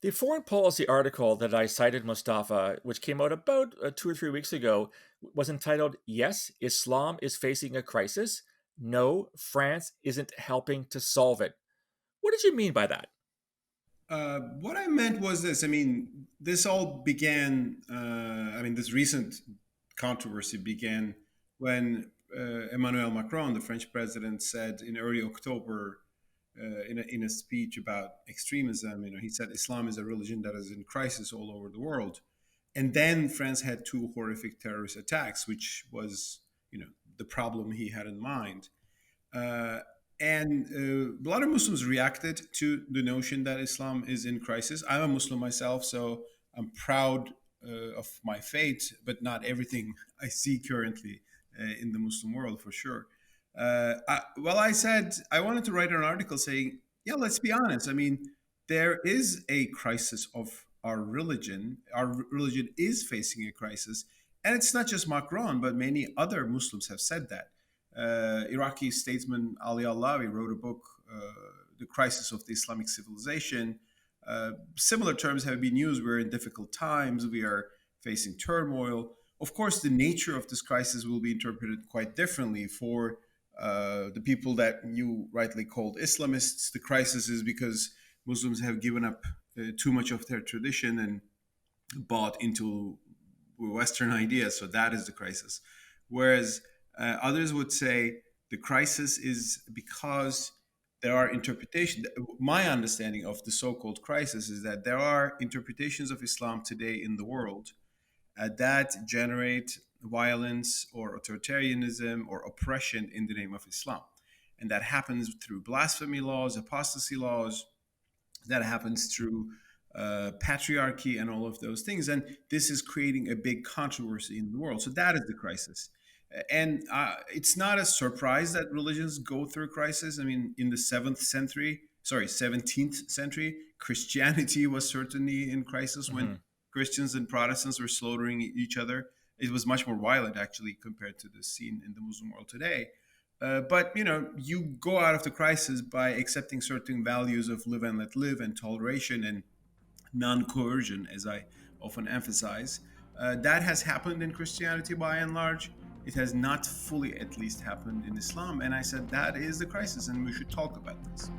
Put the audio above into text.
The foreign policy article that I cited, Mustafa, which came out about 2 or 3 weeks ago, was entitled, Yes, Islam is Facing a Crisis. No, France isn't helping to solve it. What did you mean by that? What I meant was this. I mean, this all began. This recent controversy began when Emmanuel Macron, the French president, said in early October, in a speech about extremism, he said Islam is a religion that is in crisis all over the world. And then France had two horrific terrorist attacks, which was, the problem he had in mind. Uh, and a lot of Muslims reacted to the notion that Islam is in crisis. I'm a Muslim myself, so I'm proud of my faith, but not everything I see currently in the Muslim world, for sure. I said I wanted to write an article saying, yeah, let's be honest. I mean, there is a crisis of our religion. Our religion is facing a crisis. And it's not just Macron, but many other Muslims have said that. Iraqi statesman Ali Allawi wrote a book, The Crisis of the Islamic Civilization. Similar terms have been used. We're in difficult times. We are facing turmoil. Of course, the nature of this crisis will be interpreted quite differently for the people that you rightly called Islamists. The crisis is because Muslims have given up too much of their tradition and bought into Western ideas. So that is the crisis. Whereas others would say the crisis is because there are interpretations. My understanding of the so-called crisis is that there are interpretations of Islam today in the world that generate violence or authoritarianism or oppression in the name of Islam. And that happens through blasphemy laws, apostasy laws, that happens through patriarchy and all of those things. And this is creating a big controversy in the world. So that is the crisis. And it's not a surprise that religions go through crisis. I mean, in the 17th century, Christianity was certainly in crisis when Hmm. Christians and Protestants were slaughtering each other. It was much more violent, actually, compared to the scene in the Muslim world today. But you go out of the crisis by accepting certain values of live and let live and toleration and non-coercion, as I often emphasize. That has happened in Christianity by and large. It has not fully, at least, happened in Islam. And I said that is the crisis, and we should talk about this.